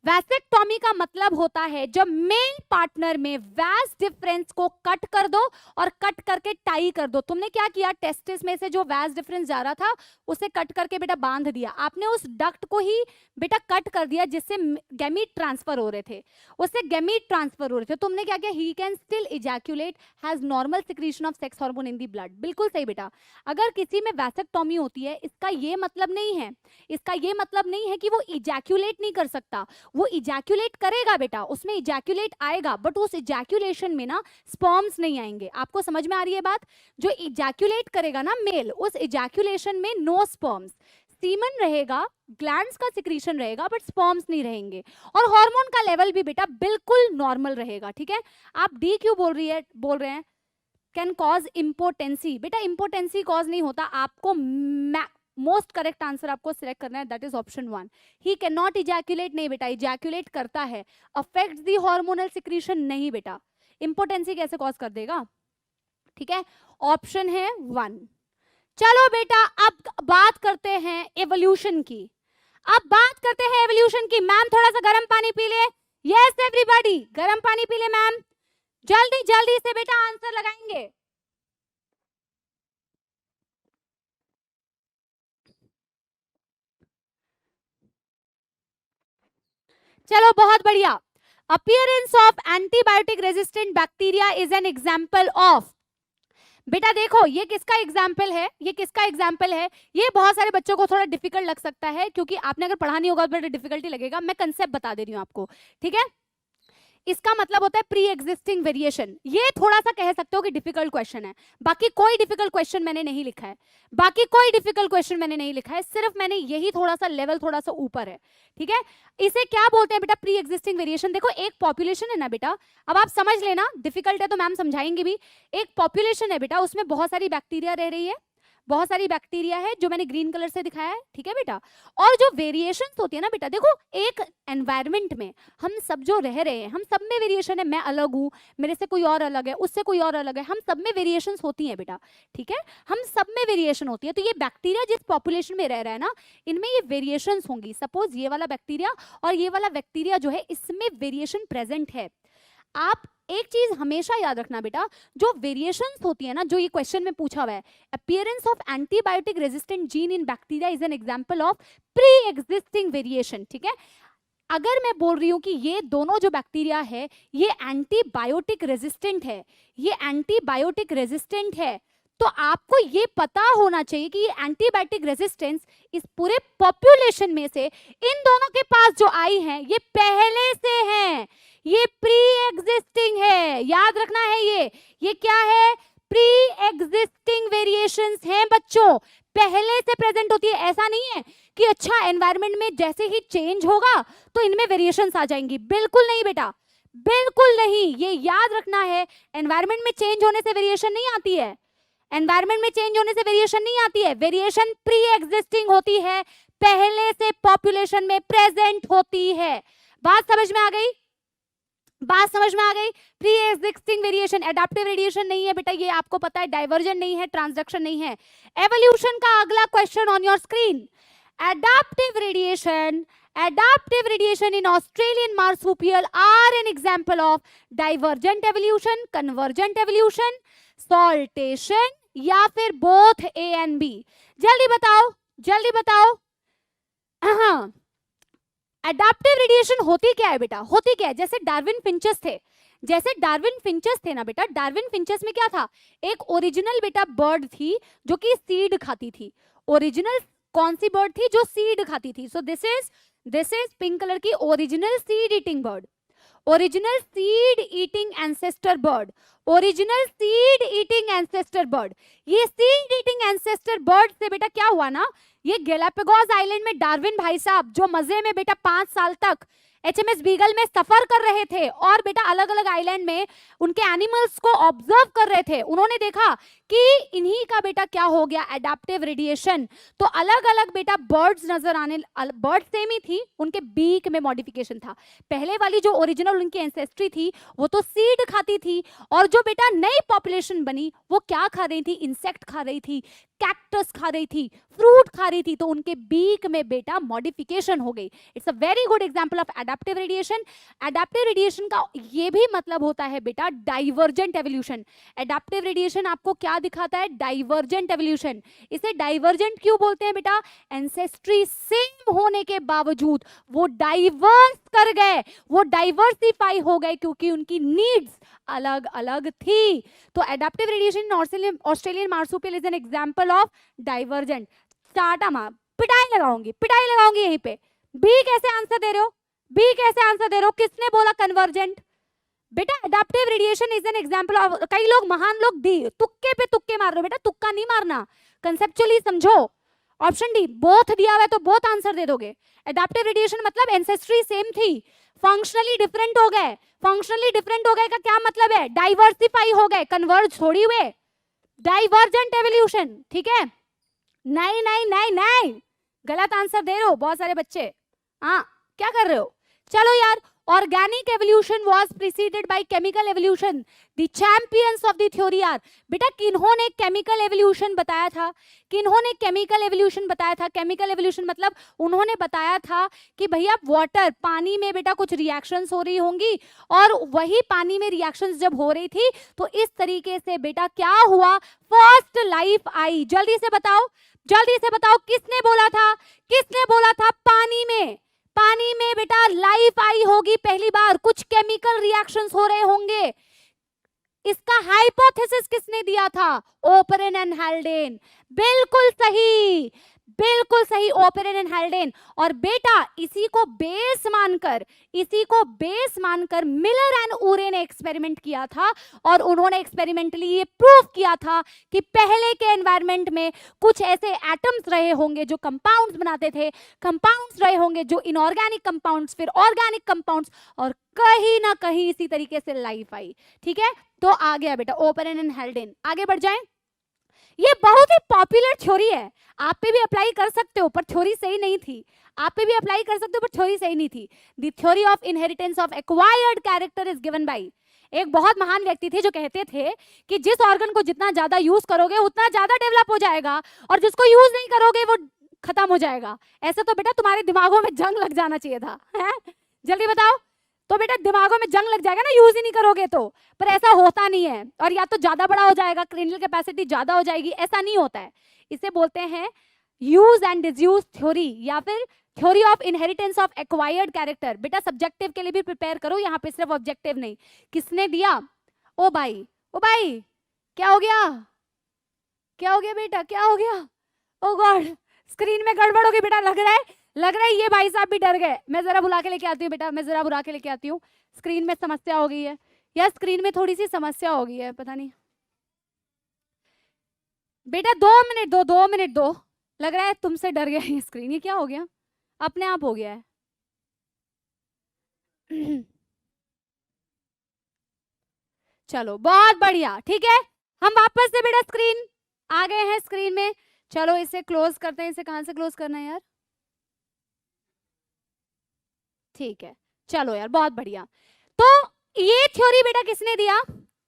वैसेक्टोमी का मतलब होता है जब मेल पार्टनर में वैस डिफरेंस को कट कर दो और कट करके टाई कर दो। तुमने क्या किया, टेस्टिस में से जो वैस डिफरेंस जा रहा था उसे कट करके बेटा बांध दिया, आपने उस डक्ट को ही बेटा कट कर दिया जिससे गैमीट ट्रांसफर हो रहे थे, उससे गैमीट ट्रांसफर हो रहे थे। तुमने क्या किया, he can still ejaculate, has normal secretion of sex hormone in the blood. बिल्कुल सही बेटा। अगर किसी में वैसेक्टोमी होती है, इसका ये मतलब नहीं है, इसका ये मतलब नहीं है कि वो इजैक्यूलेट नहीं कर सकता, वो इजैक्यूलेट करेगा बेटा, उसमें इजैक्यूलेट आएगा, बट उस इजैक्यूलेशन में ना स्पर्म्स नहीं आएंगे। आपको समझ में आ रही है बात? जो इजैक्यूलेट करेगा ना मेल, उस इजैक्यूलेशन में नो स्पर्म्स, सीमन रहेगा, ग्लैंड्स का सिक्रीशन रहेगा, बट स्पर्म्स नहीं रहेंगे। और हार्मोन का लेवल भी बेटा बिल्कुल नॉर्मल रहेगा। ठीक है, आप डी क्यों बोल रहे हैं कैन कॉज इम्पोर्टेंसी। बेटा इम्पोर्टेंसी कॉज नहीं होता, आपको मोस्ट करेक्ट आंसर आपको सिलेक्ट करना है, that is option 1। He can not ejaculate, नहीं बेटा इजैक्यूलेट करता है, अफेक्ट्स दी हार्मोनल सिक्रीशन, नहीं बेटा। इम्पोर्टेंसी कैसे कॉज कर देगा? ठीक है, ऑप्शन है 1। चलो बेटा, अब बात करते हैं एवोल्यूशन की, अब बात करते हैं एवोल्यूशन की। मैम थोड़ा सा गर्म पानी पी ले, यस एवरीबॉडी गर्म पानी पी ले मैम, जल्दी जल्दी से बेटा आंसर लगाएंगे। चलो बहुत बढ़िया। Appearance of antibiotic resistant bacteria is an example of. बेटा देखो ये किसका एग्जाम्पल है, ये किसका एग्जाम्पल है? ये बहुत सारे बच्चों को थोड़ा डिफिकल्ट लग सकता है, क्योंकि आपने अगर पढ़ा नहीं होगा तो डिफिकल्टी लगेगा। मैं कंसेप्ट बता दे रही हूँ आपको, ठीक है? इसका मतलब होता है प्री एग्जिस्टिंग वेरिएशन। ये थोड़ा सा कह सकते हो कि डिफिकल्ट क्वेश्चन है, बाकी कोई डिफिकल्ट क्वेश्चन मैंने नहीं लिखा है, बाकी कोई डिफिकल्ट क्वेश्चन मैंने नहीं लिखा है, सिर्फ मैंने यही थोड़ा सा लेवल थोड़ा सा ऊपर है। ठीक है, इसे क्या बोलते हैं बेटा? Pre existing variation. देखो एक पॉपुलेशन है ना बेटा, अब आप समझ लेना, डिफिकल्ट है तो मैम समझाएंगे भी। एक पॉपुलेशन है बेटा, उसमें बहुत सारी बैक्टीरिया रह रही है, बहुत सारी बैक्टीरिया है जो मैंने ग्रीन कलर से दिखाया है, ठीक है बेटा? और जो वेरिएशंस होती है ना बेटा, देखो एक एनवायरनमेंट में हम सब जो रह रहे हैं, हम सब में वेरिएशन है। मैं अलग हूँ, मेरे से कोई और अलग है, उससे कोई और अलग है, हम सब में वेरिएशंस होती हैं बेटा। ठीक है, हम सब में वेरिएशन होती है। तो ये बैक्टीरिया जिस पॉपुलेशन में रह रहा है ना, इनमें ये वेरिएशंस होंगी। सपोज ये वाला बैक्टीरिया और ये वाला बैक्टीरिया जो है, इसमें वेरिएशन प्रेजेंट है। आप एक चीज हमेशा याद रखना बेटा, जो वेरिएशंस होती है ना, जो ये क्वेश्चन में पूछा हुआ है, appearance of antibiotic resistant gene in bacteria is an example of pre existing variation. ठीक है, अगर मैं बोल रही हूं कि ये दोनों जो बैक्टीरिया है ये एंटीबायोटिक रेजिस्टेंट है, ये एंटीबायोटिक रेजिस्टेंट है, तो आपको ये पता होना चाहिए कि ये एंटीबायोटिक रेजिस्टेंस इस पूरे पॉपुलेशन में से इन दोनों के पास जो आई है ये पहले से है, ये प्री एग्जिस्टिंग है। याद रखना है, ये क्या है? प्री एग्जिस्टिंग वेरिएशंस हैं बच्चों, पहले से प्रेजेंट होती है। ऐसा नहीं है कि अच्छा एनवायरनमेंट में जैसे ही चेंज होगा तो इनमें वेरिएशंस आ जाएंगी, बिल्कुल नहीं बेटा, बिल्कुल नहीं। ये याद रखना है, एनवायरनमेंट में चेंज होने से वेरिएशन नहीं आती है, एनवायरनमेंट में चेंज होने से वेरिएशन नहीं आती है। वेरिएशन प्री एग्जिस्टिंग होती है, पहले से पॉपुलेशन में प्रेजेंट होती है। बात समझ में आ गई? बात समझ में आ गई? Pre existing variation adaptive radiation नहीं है बेटा, ये आपको पता है, डाइवर्जन नहीं है, ट्रांसडक्शन नहीं है। एवोल्यूशन का अगला question on your screen, adaptive radiation in Australian marsupial are an example of divergent evolution, convergent evolution, saltation या फिर both A and B। जल्दी बताओ, जल्दी बताओ। एडाप्टिव रेडिएशन होती क्या है बेटा? होती क्या है? जैसे डार्विन फिंचेस थे, जैसे डार्विन फिंचेस थे ना बेटा, डार्विन फिंचेस में क्या था? एक ओरिजिनल बेटा बर्ड थी जो कि सीड खाती थी। ओरिजिनल कौन सी बर्ड थी? जो सीड खाती थी। So this is pink colour की original seed eating bird, original seed eating ancestor bird, original seed eating ancestor bird. ये सीड ईटिंग एंसेस्टर बर्ड से बेटा क्या हुआ ना, ये गैलापागोस आइलैंड में डार्विन भाई साहब जो मजे में बेटा 5 साल तक HMS बीगल में सफर कर रहे थे और बेटा अलग अलग आइलैंड में उनके एनिमल्स को ऑब्जर्व कर रहे थे, उन्होंने देखा कि इन्हीं का बेटा क्या हो गया, एडेप्टिव रेडिएशन। तो अलग अलग बेटा बर्ड्स नजर आने, बर्ड सेम ही थी, उनके बीक में मॉडिफिकेशन था। पहले वाली जो ओरिजिनल उनकी एंसेस्ट्री थी वो तो सीड खाती थी, और जो बेटा नई पॉपुलेशन बनी वो क्या खा रही थी, इंसेक्ट खा रही थी, कैक्टस खा रही थी, फ्रूट खा रही थी, तो उनके बीक में बेटा मॉडिफिकेशन हो गई। It's a very good example of adaptive radiation. Adaptive radiation का ये भी मतलब होता है बेटा डाइवर्जेंट एवोल्यूशन। एडेप्टिव रेडिएशन आपको क्या दिखाता है, डाइवर्जेंट एवोल्यूशन। इसे डाइवर्जेंट क्यों बोलते हैं बेटा, एंसेस्ट्री सेम होने के बावजूद वो डाइवर्स कर गए, वो डाइवर्सिफाई हो गए, क्योंकि उनकी नीड्स अलग अलग थी। तो adaptive radiation in Australian marsupial is an example of divergent. Tata मां पिटाई लगाऊंगी यहीं पे। बी कैसे आंसर दे रहे हो, बी कैसे आंसर दे रहे हो, किसने बोला कन्वर्जेंट? बेटा adaptive radiation is an example of, कई लोग महान लोग डी तुक्के पे तुक्के मार रहे हो, बेटा तुक्का नहीं मारना, कंसेप्चुअली समझो। ऑप्शन डी बोथ दिया हुआ है तो बोथ आंसर दे दोगे। एडेप्टिव रेडिएशन मतलब एंसेस्ट्री सेम थी, फंक्शनली डिफरेंट हो गए। फंक्शनली डिफरेंट हो गए का क्या मतलब है, डाइवर्सिफाई हो गए, कन्वर्ज थोड़ी हुए। डाइवर्जेंट एवोल्यूशन, ठीक है। नहीं नहीं नहीं नहीं, गलत आंसर दे रहे हो बहुत सारे बच्चे। हाँ क्या कर रहे हो, चलो यार। Organic evolution was preceded by chemical evolution. The champions of the theory are, बेटा किन्होंने chemical evolution बताया था, किन्होंने chemical evolution बताया था। chemical evolution मतलब उन्होंने बताया था कि भैया वाटर, पानी में बेटा कुछ रिएक्शंस हो रही होंगी, और वही पानी में रिएक्शंस जब हो रही थी तो इस तरीके से बेटा क्या हुआ, फर्स्ट लाइफ आई। जल्दी से बताओ, जल्दी से बताओ, किसने बोला था, किसने बोला था पानी में बेटा लाइफ आई होगी पहली बार, कुछ केमिकल रिएक्शंस हो रहे होंगे। इसका हाइपोथेसिस किसने दिया था, ओपेरन एंड हेल्डेन। बिल्कुल सही, बिल्कुल सही, ओपेरन एंड हेल्डेन। और बेटा इसी को बेस मानकर मिलर एंड ऊरे ने एक्सपेरिमेंट किया था, और उन्होंने एक्सपेरिमेंटली ये प्रूव किया था कि पहले के एनवायरनमेंट में कुछ ऐसे एटम्स रहे होंगे जो कंपाउंड्स बनाते थे, कंपाउंड्स रहे होंगे जो इनऑर्गेनिक कंपाउंड्स, फिर ऑर्गेनिक कंपाउंड्स, और कहीं ना कहीं इसी तरीके से लाइफ आई। ठीक है, तो आ गया बेटा ओपेरन एंड हेल्डेन। आगे बढ़ जाएं। ये बहुत ही पॉपुलर थ्योरी है, आप पे भी अप्लाई कर सकते हो, पर थ्योरी सही नहीं थी। आप पे भी अप्लाई कर सकते हो, पर थ्योरी सही नहीं थी। The theory of inheritance of acquired character is given by, एक बहुत महान व्यक्ति थे जो कहते थे कि जिस ऑर्गन को जितना ज्यादा यूज करोगे उतना ज्यादा डेवलप हो जाएगा, और जिसको यूज नहीं करोगे वो खत्म हो जाएगा। ऐसे तो बेटा तुम्हारे दिमागों में जंग लग जाना चाहिए था, है? जल्दी बताओ। तो बेटा दिमागों में जंग लग जाएगा ना, यूज ही नहीं करोगे तो, पर ऐसा होता नहीं है। और या तो ज्यादा बड़ा हो जाएगा, क्रेनियल कैपेसिटी ज्यादा हो जाएगी, ऐसा नहीं होता है। इसे बोलते हैं यूज एंड डिसयूज थ्योरी, या फिर theory of inheritance of acquired character. बेटा सब्जेक्टिव के लिए भी प्रिपेयर करो, यहाँ पे सिर्फ ऑब्जेक्टिव नहीं। किसने दिया, ओ भाई क्या हो गया, क्या हो गया बेटा, क्या हो गया, ओ गॉड स्क्रीन में गड़बड़ हो गई बेटा, लग रहा है ये भाई साहब भी डर गए। मैं जरा बुला के लेके आती हूँ बेटा, मैं जरा बुला के लेके आती हूँ। स्क्रीन में समस्या हो गई है, या स्क्रीन में थोड़ी सी समस्या हो गई है, पता नहीं बेटा। 2 मिनट दो। लग रहा है तुमसे डर गया ये स्क्रीन, ये क्या हो गया, अपने आप हो गया है। चलो बहुत बढ़िया, ठीक है। हम वापस से बेटा स्क्रीन आ गए हैं, स्क्रीन में। चलो इसे क्लोज करते हैं। इसे कहां से क्लोज करना है यार, ठीक है। चलो यार बहुत बढ़िया। तो ये थ्योरी बेटा किसने दिया,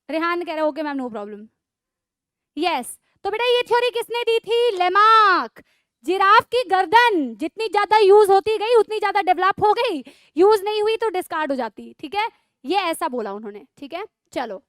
रेहान कह रहा है okay ma'am no problem, yes. तो बेटा ये थ्योरी किसने दी थी, लेमार्क। जिराफ की गर्दन जितनी ज्यादा यूज होती गई उतनी ज्यादा डेवलप हो गई, यूज नहीं हुई तो डिस्कार्ड हो जाती, ठीक है। ये ऐसा बोला उन्होंने, ठीक है। चलो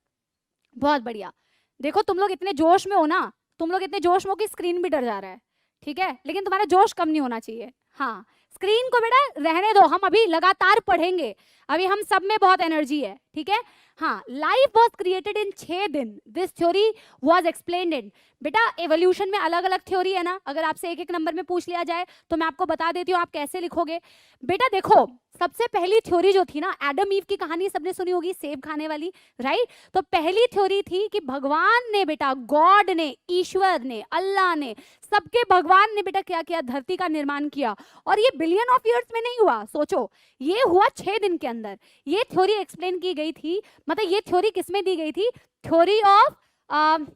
बहुत बढ़िया। देखो तुम लोग इतने जोश में हो ना, तुम लोग इतने जोश में हो कि स्क्रीन भी डर जा रहा है, ठीक है। लेकिन तुम्हारा जोश कम नहीं होना चाहिए। हाँ स्क्रीन को बेटा रहने दो, हम अभी लगातार पढ़ेंगे, अभी हम सब में बहुत एनर्जी है, ठीक है। हाँ, लाइफ वॉज क्रिएटेड इन 6 दिन, दिस थ्योरी वॉज एक्सप्लेन्ड इन। बेटा एवोल्यूशन में अलग अलग थ्योरी है ना, अगर आपसे एक एक नंबर में पूछ लिया जाए तो मैं आपको बता देती हूँ आप कैसे लिखोगे। बेटा देखो सबसे पहली थ्योरी जो थी ना, एडम ईव की कहानी सबने सुनी होगी, सेब खाने वाली, राइट। तो पहली थ्योरी थी कि भगवान ने बेटा, गॉड ने, ईश्वर ने, अल्लाह ने, सबके भगवान ने बेटा क्या किया, धरती का निर्माण किया। और ये बिलियन ऑफ ईयर्स में नहीं हुआ, सोचो ये हुआ 6 दिन के अंदर। ये थ्योरी एक्सप्लेन की गई थी, मतलब ये थ्योरी किसमें दी गई थी, थ्योरी ऑफ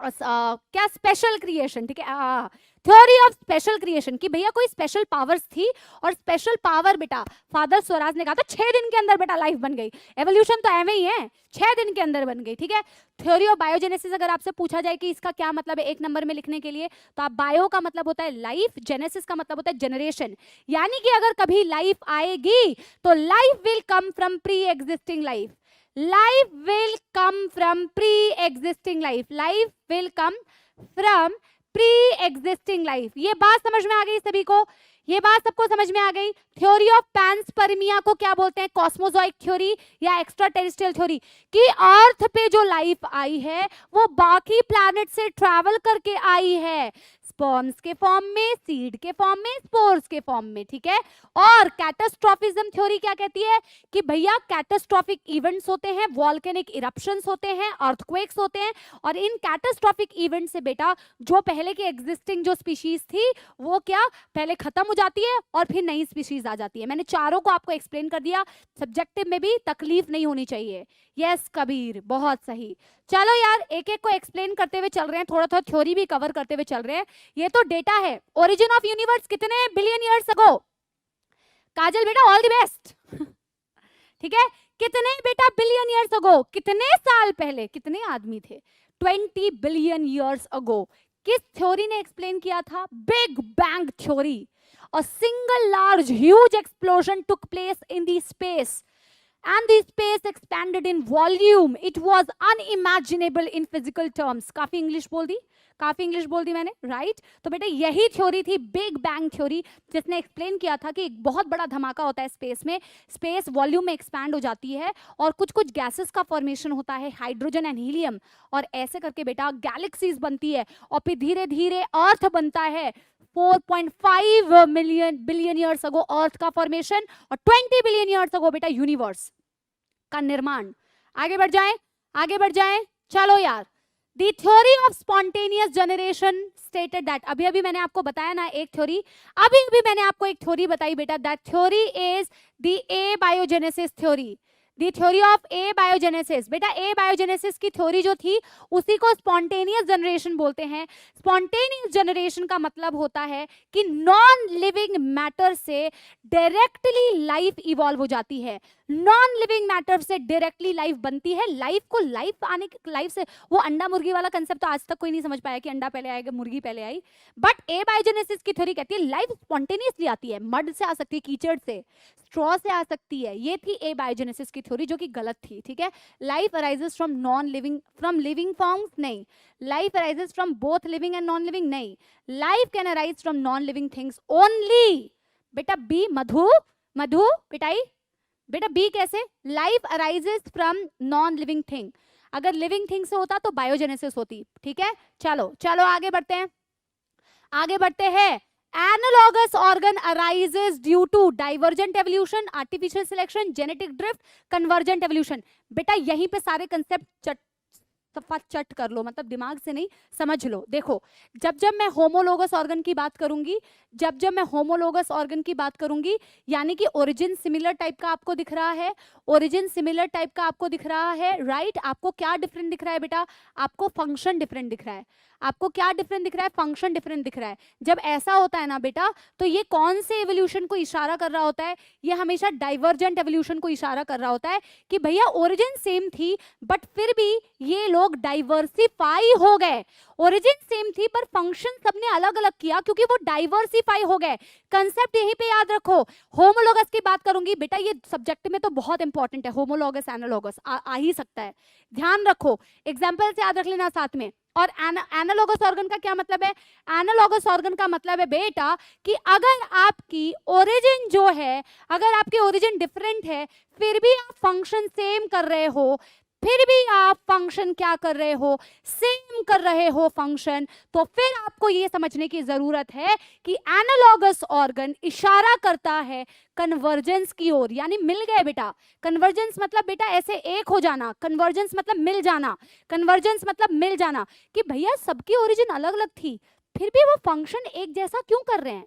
क्या स्पेशल क्रिएशन, ठीक है, थ्योरी ऑफ स्पेशल क्रिएशन कि भैया कोई स्पेशल पावर्स थी और स्पेशल पावर बेटा फादर स्वराज ने कहा था 6 दिन के अंदर बेटा लाइफ बन गई। एवोल्यूशन तो एवं ही है, 6 दिन के अंदर बन गई, ठीक है। थ्योरी ऑफ बायोजेनेसिस अगर आपसे पूछा जाए कि इसका क्या मतलब है एक नंबर में लिखने के लिए, तो आप बायो का मतलब होता है लाइफ, जेनेसिस का मतलब होता है जनरेशन, यानी कि अगर कभी लाइफ आएगी तो life will come from pre existing life, life will come from pre-existing life, life will come from pre-existing life। ये बात समझ में आ गई सभी को, ये बात सबको समझ में आ गई। थ्योरी ऑफ पैंसपर्मिया को क्या बोलते हैं, कॉस्मोजोइक थ्योरी या एक्स्ट्रा टेरेस्ट्रियल थ्योरी, कि अर्थ पे जो लाइफ आई है वो बाकी प्लैनेट से ट्रैवल करके आई है, स्पर्म्स के फॉर्म में, सीड के फॉर्म में, स्पोर्स के फॉर्म में, ठीक है। और कैटास्ट्रोफिज्म थ्योरी क्या कहती है कि भैया कैटास्ट्रोफिक इवेंट्स होते हैं, वॉल्केनिक इरप्शंस होते हैं, अर्थक्वेक्स होते हैं, और इन कैटास्ट्रोफिक इवेंट से बेटा जो पहले की एग्जिस्टिंग जो स्पीशीज थी वो क्या पहले खत्म हो जाती है और फिर नई स्पीशीज आ जाती है। मैंने चारों को आपको एक्सप्लेन कर दिया, सब्जेक्टिव में भी तकलीफ नहीं होनी चाहिए। यस कबीर, बहुत सही। चलो यार एक एक को एक्सप्लेन करते हुए चल रहे हैं, थोड़ा थोड़ा थ्योरी भी कवर करते हुए चल रहे हैं। ये तो डेटा है, ओरिजिन ऑफ यूनिवर्स कितने बिलियन ईयर्स अगो, काजल बेटा ऑल द बेस्ट ठीक है, कितने बेटा बिलियन ईयर्स अगो, कितने साल पहले कितने आदमी थे, 20 बिलियन ईयर्स अगो। किस थ्योरी ने एक्सप्लेन किया था, big bang theory. A single large huge explosion took place in the space and the space expanded in volume. It was unimaginable in physical terms. काफी इंग्लिश बोल दी मैंने, राइट। तो बेटा यही थ्योरी थी बिग बैंग थ्योरी, जिसने एक्सप्लेन किया था कि एक बहुत बड़ा धमाका होता है स्पेस में, स्पेस वॉल्यूम में एक्सपैंड हो जाती है और कुछ कुछ गैसेस का फॉर्मेशन होता है, हाइड्रोजन एंड हीलियम, और ऐसे करके बेटा गैलेक्सीज बनती है और फिर धीरे धीरे अर्थ बनता है। 4.5 बिलियन ईयर्स अगो अर्थ का फॉर्मेशन और 20 बिलियन ईयर्स अगो बेटा यूनिवर्स का निर्माण। आगे बढ़ जाएं, चलो यार। The theory of spontaneous generation stated that, अभी मैंने आपको बताया ना एक थ्योरी, अभी मैंने आपको एक थ्योरी बताई बेटा, that theory is the abiogenesis theory, the theory of abiogenesis। बेटा abiogenesis की थ्योरी जो थी उसी को स्पॉन्टेनियस जनरेशन बोलते हैं। स्पॉन्टेनियस जनरेशन का मतलब होता है कि नॉन लिविंग मैटर से डायरेक्टली लाइफ इवॉल्व हो जाती है, नॉन लिविंग मैटर से डायरेक्टली लाइफ बनती है। लाइफ से वो अंडा मुर्गी वाला कंसेप्ट तो आज तक कोई नहीं समझ पाया कि अंडा पहले आएगा मुर्गी पहले आई, बट एबायोजेनेसिस की थ्योरी कहती है लाइफ स्पॉन्टेनियसली आती है, मड से आ सकती है, कीचड़ से, स्ट्रॉ से आ सकती है। ये थी एबायोजेनेसिस की थ्योरी जो कि गलत थी, ठीक है। Life arises from living forms, नहीं। Life arises from both living and non living, नहीं। Life can arise from non living things only. बेटा बी मधु पिटाई, बेटा बी कैसे, life arises from non living thing, अगर लिविंग थिंग से होता तो बायोजेनेसिस होती, ठीक है। चलो आगे बढ़ते हैं। Analogous organ arises due to divergent evolution, artificial selection, genetic drift, convergent evolution. बेटा यहीं पे सारे कंसेप्ट चट कर लो, मतलब दिमाग से नहीं, समझ लो। देखो जब मैं होमोलोगस ऑर्गन की बात करूंगी, मैं होमोलोगस ऑर्गन की बात करूंगी, यानी कि ओरिजिन सिमिलर टाइप का आपको दिख रहा है, राइट। आपको क्या डिफरेंट दिख रहा है बेटा, आपको फंक्शन डिफरेंट दिख रहा है, फंक्शन डिफरेंट दिख रहा है। जब ऐसा होता है ना बेटा, तो ये कौन से एवोल्यूशन को इशारा कर रहा होता है, ये हमेशा डाइवर्जेंट एवोल्यूशन को इशारा कर रहा होता है कि भैया ओरिजिन सेम थी बट फिर भी ये लोग डाइवर्सिफाई हो गए। ओरिजिन सेम थी पर फंक्शन सबने अलग अलग किया क्योंकि वो डाइवर्सिफाई हो गए। कंसेप्ट यहीं पे याद रखो। होमोलोगस की बात करूंगी बेटा, ये सब्जेक्ट में तो बहुत इंपॉर्टेंट है, होमोलोगस एनालॉगस आ ही सकता है, ध्यान रखो, एग्जाम्पल से याद रख लेना साथ में। और एनालॉगस ऑर्गन का क्या मतलब है, एनालॉगस ऑर्गन का मतलब है बेटा कि अगर आपकी ओरिजिन जो है, अगर आपकी ओरिजिन डिफरेंट है फिर भी आप फंक्शन सेम कर रहे हो, फिर भी आप फंक्शन क्या कर रहे हो, सेम कर रहे हो फंक्शन, तो फिर आपको ये समझने की जरूरत है कि एनालॉगस ऑर्गन इशारा करता है कन्वर्जेंस की ओर, यानी मिल गए बेटा। कन्वर्जेंस मतलब बेटा ऐसे एक हो जाना, कन्वर्जेंस मतलब मिल जाना, कि भैया सबकी ओरिजिन अलग अलग थी फिर भी वो फंक्शन एक जैसा क्यों कर रहे हैं,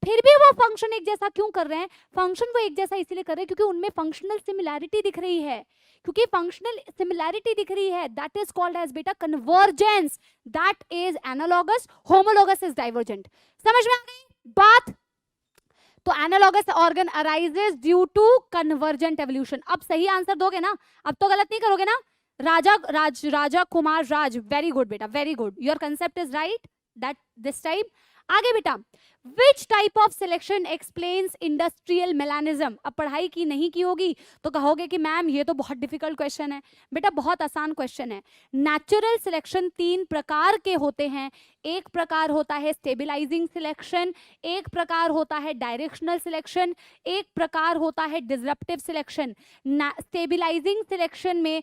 फिर भी वो फंक्शन एक जैसा क्यों कर रहे हैं? फंक्शन वो एक जैसा इसलिए कर रहे हैं क्योंकि उनमें फंक्शनल सिमिलैरिटी दिख रही है, क्योंकि फंक्शनल सिमिलैरिटी दिख रही है, दैट इज कॉल्ड एज बेटा convergence, that is analogous, homologous is divergent. समझ में आ गई बात? तो analogous organ arises due to convergent evolution. अब सही आंसर दोगे ना, अब तो गलत नहीं करोगे ना? राजा कुमार राज, वेरी गुड बेटा, very good, your concept is right that this time. आगे बेटा, which type of selection explains industrial melanism. अब पढ़ाई की नहीं की होगी तो कहोगे कि मैम ये तो बहुत डिफिकल्ट क्वेश्चन है। बेटा बहुत आसान क्वेश्चन है। नेचुरल सिलेक्शन 3 प्रकार के होते हैं। एक प्रकार होता है स्टेबिलाईजिंग सिलेक्शन, एक प्रकार होता है डायरेक्शनल सिलेक्शन, एक प्रकार होता है डिसरप्टिव सिलेक्शन। स्टेबिलाईजिंग सिलेक्शन में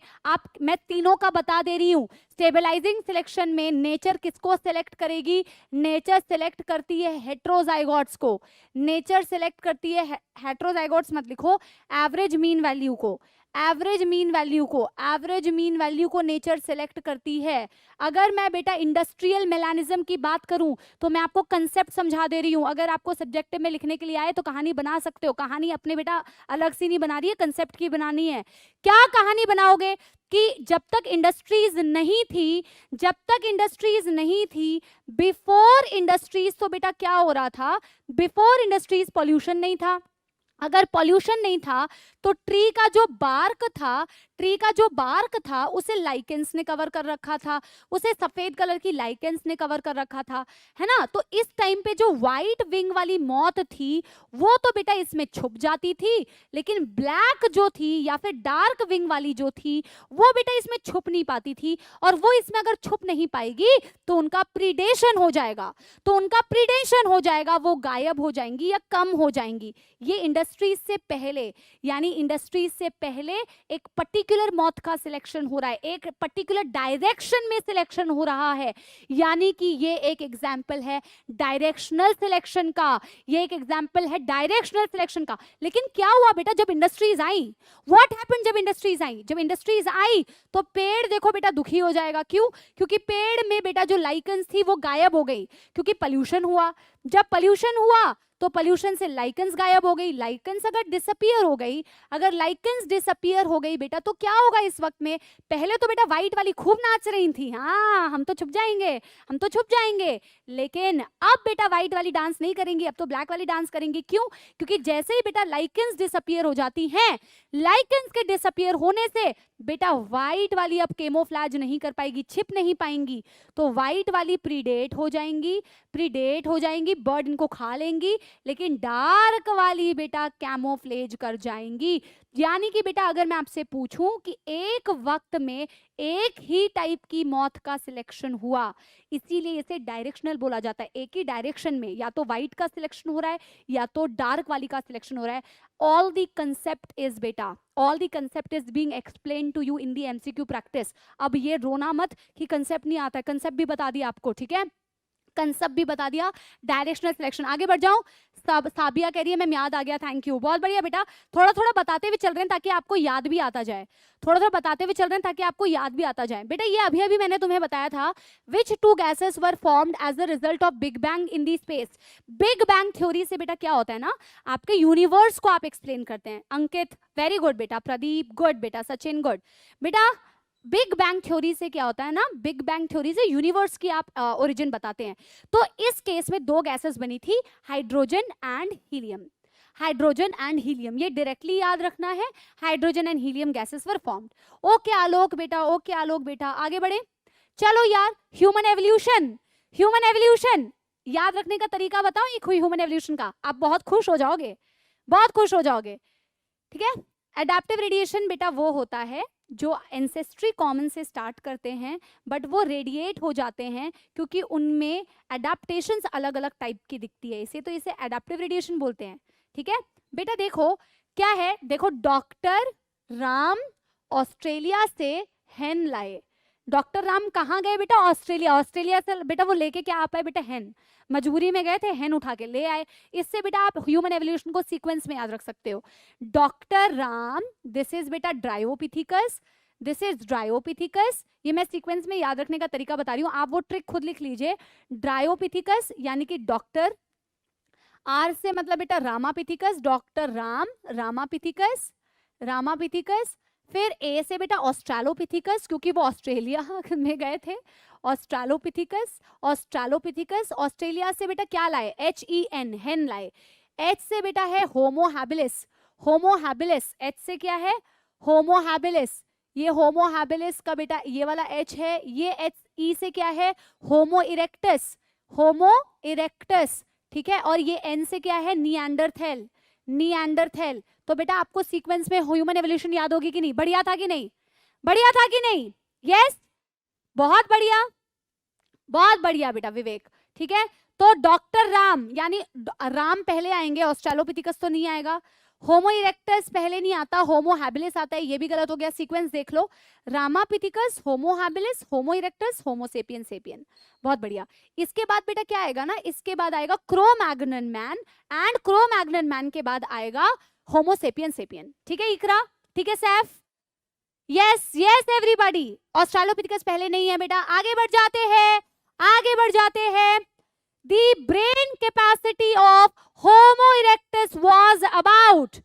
मैं तीनों का बता दे रही हूँ। स्टेबिलाईजिंग सिलेक्शन में नेचर किसको सेलेक्ट करेगी? नेचर सेलेक्ट करती है हेट्रोजाइगोट्स को। नेचर सेलेक्ट करती है हेट्रोजाइगोट्स मत लिखो, एवरेज मीन वैल्यू को, एवरेज मीन वैल्यू को, एवरेज मीन वैल्यू को नेचर सेलेक्ट करती है। अगर मैं बेटा इंडस्ट्रियल मेलानिज्म की बात करूं तो मैं आपको कंसेप्ट समझा दे रही हूं। अगर आपको सब्जेक्ट में लिखने के लिए आए तो कहानी बना सकते हो। कहानी अपने बेटा अलग सी नहीं बना रही है, कंसेप्ट की बनानी है। क्या कहानी बनाओगे कि जब तक इंडस्ट्रीज नहीं थी, जब तक इंडस्ट्रीज नहीं थी, बिफोर इंडस्ट्रीज, तो बेटा क्या हो रहा था? बिफोर इंडस्ट्रीज पॉल्यूशन नहीं था। अगर पॉल्यूशन नहीं था तो ट्री का जो बार्क था, ट्री का जो बार्क था उसे लाइकेंस ने कवर कर रखा था, उसे सफेद कलर की लाइकेंस ने कवर कर रखा था, है ना? तो इस टाइम पे जो व्हाइट विंग वाली मौत थी वो तो बेटा इसमें छुप जाती थी, लेकिन ब्लैक जो थी या फिर डार्क विंग वाली जो थी वो बेटा इसमें छुप नहीं पाती थी। और वो इसमें अगर छुप नहीं पाएगी तो उनका प्रीडेशन हो जाएगा, तो उनका प्रीडेशन हो जाएगा, वो गायब हो जाएंगी या कम हो जाएंगी। ये इंडस्ट्रीज से पहले, यानी इंडस्ट्रीज से पहले एक पर्टिकुलर मौत का सिलेक्शन हो रहा है, एक पर्टिकुलर डायरेक्शन में सिलेक्शन हो रहा है, यानी कि ये एक एग्जाम्पल है डायरेक्शनल सिलेक्शन का, ये एक एग्जाम्पल है डायरेक्शनल सिलेक्शन का। लेकिन क्या हुआ बेटा जब इंडस्ट्रीज आई? व्हाट हैपेंड जब इंडस्ट्रीज आई? जब इंडस्ट्रीज आई तो पेड़ देखो बेटा दुखी हो जाएगा। क्यों? क्योंकि पेड़ में बेटा जो लाइकेंस थी वो गायब हो गई, क्योंकि पॉल्यूशन हुआ। जब पॉल्यूशन हुआ तो पॉल्यूशन से लाइकेंस गायब हो गई। लाइकेंस अगर डिसअपियर हो गई, अगर लाइकेंस डिसअपियर हो गई बेटा तो क्या होगा इस वक्त में? पहले तो बेटा व्हाइट वाली खूब नाच रही थी, हाँ हम तो छुप जाएंगे, हम तो छुप जाएंगे, लेकिन अब बेटा व्हाइट वाली डांस नहीं करेंगी, अब तो ब्लैक वाली डांस करेंगी। क्यों? क्योंकि जैसे ही बेटा लाइकेंस डिसअपियर हो जाती हैं, लाइकेंस के डिसअपियर होने से बेटा व्हाइट वाली अब केमोफ्लेज नहीं कर पाएगी, छिप नहीं पाएंगी, तो व्हाइट वाली प्रीडेट हो जाएंगी, प्रीडेट हो जाएंगी, बर्ड इनको खा लेंगी, लेकिन डार्क वाली बेटा कैमोफ्लेज कर जाएंगी। यानी कि बेटा अगर मैं आपसे पूछूं कि एक वक्त में एक ही टाइप की मौत का सिलेक्शन हुआ, इसीलिए इसे डायरेक्शनल बोला जाता है। एक ही डायरेक्शन में या तो व्हाइट का सिलेक्शन हो रहा है या तो डार्क वाली का सिलेक्शन हो रहा है। ऑल द कंसेप्ट इज बेटा, all the concept is being explain to you in the MCQ practice. अब ये रोना मत कि कंसेप्ट नहीं आता है, कंसेप्ट भी बता दिया आपको, ठीक है? कंसेप्ट भी बता दिया, डायरेक्शनल सिलेक्शन। आगे बढ़ जाऊं, साबिया कह रही है मैम याद आ गया, थैंक यू, बहुत बढ़िया बेटा। थोड़ा थोड़ा बताते हुए चल रहे हैं ताकि आपको याद भी आता जाए, थोड़ा थोड़ा बताते हुए चल रहे हैं ताकि आपको याद भी आता जाए। बेटा ये अभी अभी मैंने तुम्हें बताया था, which 2 gases were formed as the result of big bang in the space. Big bang theory से बेटा क्या होता है ना, आपके यूनिवर्स को आप एक्सप्लेन करते हैं। अंकित वेरी गुड बेटा, प्रदीप गुड बेटा, सचिन गुड बेटा। बिग बैंग थ्योरी से क्या होता है ना, बिग बैंग थ्योरी से यूनिवर्स की आप ओरिजिन बताते हैं। तो इस केस में 2 गैसेस बनी थी, hydrogen and helium, hydrogen and helium, ये डायरेक्टली याद रखना है, hydrogen and helium gases were formed. Okay Alok बेटा, ओके आलोक बेटा, आगे बढ़े। चलो यार, ह्यूमन एवोल्यूशन, ह्यूमन एवोल्यूशन याद रखने का तरीका बताओ एक ह्यूमन एवोल्यूशन का, आप बहुत खुश हो जाओगे, बहुत खुश हो जाओगे, ठीक है? एडाप्टिव रेडिएशन बेटा वो होता है जो एंसेस्ट्री कॉमन से स्टार्ट करते हैं बट वो रेडिएट हो जाते हैं क्योंकि उनमें एडाप्टेशंस अलग अलग टाइप की दिखती है, इसे तो इसे एडाप्टिव रेडिएशन बोलते हैं, ठीक है बेटा? देखो क्या है, देखो डॉक्टर राम ऑस्ट्रेलिया से हेन लाए। डॉक्टर राम कहाँ गए बेटा? ऑस्ट्रेलिया। ऑस्ट्रेलिया से बेटा वो लेके क्या आ पाए बेटा? हेन। मजबूरी में गए थे, हेन उठा के ले आए। इससे बेटा आप ह्यूमन एवोल्यूशन को सीक्वेंस में याद रख सकते हो। डॉक्टर राम, दिस इज बेटा ड्रायोपिथिकस, दिस इज ड्रायोपिथिकस, ये मैं सीक्वेंस में याद रखने का तरीका बता रही हूँ, आप वो ट्रिक खुद लिख लीजिए। ड्रायोपिथिकस यानी कि डॉक्टर, आर से मतलब बेटा Ramapithecus, doctor Ram, Ramapithecus, Ramapithecus. फिर ए से बेटा ऑस्ट्रालोपिथिकस, क्योंकि वो ऑस्ट्रेलिया में गए थे, ऑस्ट्रालोपिथिकस, ऑस्ट्रालोपिथिकस। ऑस्ट्रेलिया से बेटा क्या लाए, HEN, हेन लाए। एच से बेटा है Homo habilis, Homo habilis. H से क्या है, होमो हैबिलिस। ये होमो हैबिलिस का बेटा ये वाला एच है। ये एच, ई से क्या है, होमो इरेक्टस, होमो इरेक्टस, ठीक है। और ये एन से क्या है, निएंडरथैल, निएंडरथैल। तो बेटा आपको सीक्वेंस में ह्यूमन एवोल्यूशन याद होगी कि नहीं, बढ़िया था कि नहीं, बढ़िया था कि नहीं, यस, बहुत बढ़िया, बहुत बढ़िया बेटा विवेक, ठीक है। तो डॉक्टर राम, यानी राम पहले आएंगे, ऑस्ट्रालोपिथिकस तो नहीं आएगा। होमो इरेक्टस पहले नहीं आता, होमो हैबिलिस आता है, ये भी गलत हो गया, सीक्वेंस देख लो, रामापिथिकस, होमो हैबिलिस, होमो इरेक्टस, होमो सेपियन, सेपियन, बहुत बढ़िया। इसके बाद बेटा क्या आएगा ना, इसके बाद आएगा Cro-Magnon man, and Cro-Magnon man के बाद आएगा होमो सेपियन, सेपियन, ठीक है इकरा, ठीक है सैफ, यस यस एवरीबॉडी। ऑस्ट्रालोपिथिकस पहले नहीं है बेटा, आगे बढ़ जाते हैं, आगे बढ़ जाते हैं। The brain capacity of Homo erectus was about,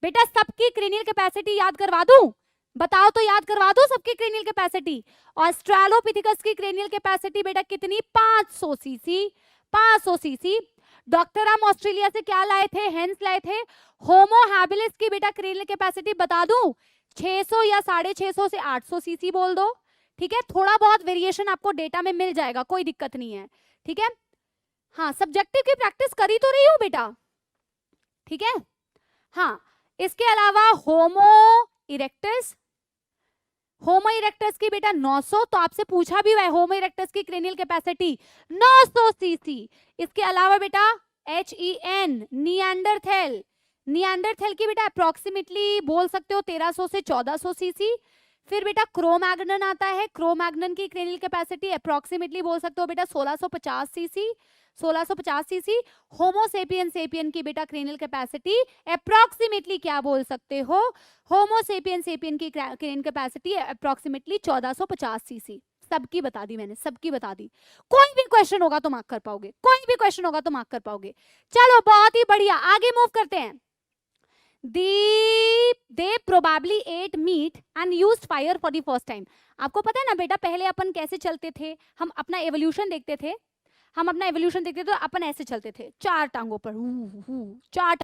बेटा सबकी क्रेनियल कैपेसिटी याद करवा दूं, बताओ तो याद करवा दूं सबकी क्रेनियल कैपेसिटी। ऑस्ट्रालोपिथिकस की क्रेनियल कैपेसिटी बेटा कितनी, 500 CC, 500 CC. Doctor Ram Australia से क्या लाए थे, हेंस लाए थे। होमो हैबिलिस की बेटा क्रेनियल कैपेसिटी बता दूं, 600 या 650 से 800 सीसी बोल दो, ठीक है। थोड़ा बहुत वेरिएशन आपको डेटा में मिल जाएगा, कोई दिक्कत नहीं है, ठीक है। हाँ, सब्जेक्टिव की प्रैक्टिस करी तो रही हो बेटा, ठीक है। हाँ, इसके अलावा होमो इरेक्टस, होमो इरेक्टस की बेटा 900, तो आपसे पूछा भी हुआ है होमो इरेक्टस की क्रेनियल कैपेसिटी 900 सीसी। इसके अलावा बेटा HEN, निएंडरथैल, निएंडरथैल की बेटा अप्रोक्सीमेटली बोल सकते हो 1300 से 1400 सीसी। फिर बेटा क्रो-मैग्नन आता है, क्रो-मैग्नन की क्रेनियल कैपेसिटी अप्रोक्सीमेटली बोल सकते हो बेटा 1650 सीसी, 1650 सीसी। होमो सेपियन, सेपियन की बेटा क्रेनियल कैपेसिटी अप्रोक्सीमेटली क्या बोल सकते हो, होमो सेपियन, सेपियन की क्रेनियल कैपेसिटी अप्रोक्सीमेटली 1450 सीसी। सबकी बता दी मैंने, सबकी बता दी। कोई भी क्वेश्चन होगा तो मार्क कर पाओगे, कोई भी क्वेश्चन होगा तो मार्क कर पाओगे। चलो बहुत ही बढ़िया, आगे मूव करते हैं। They probably ate meat and used fire for the first time. आपको पता है ना बेटा, पहले अपन कैसे चलते थे, हम अपना एवोल्यूशन देखते थे, हम अपना एवोल्यूशन देखते थे तो अपन ऐसे चलते थे, चार टांगों पर, चार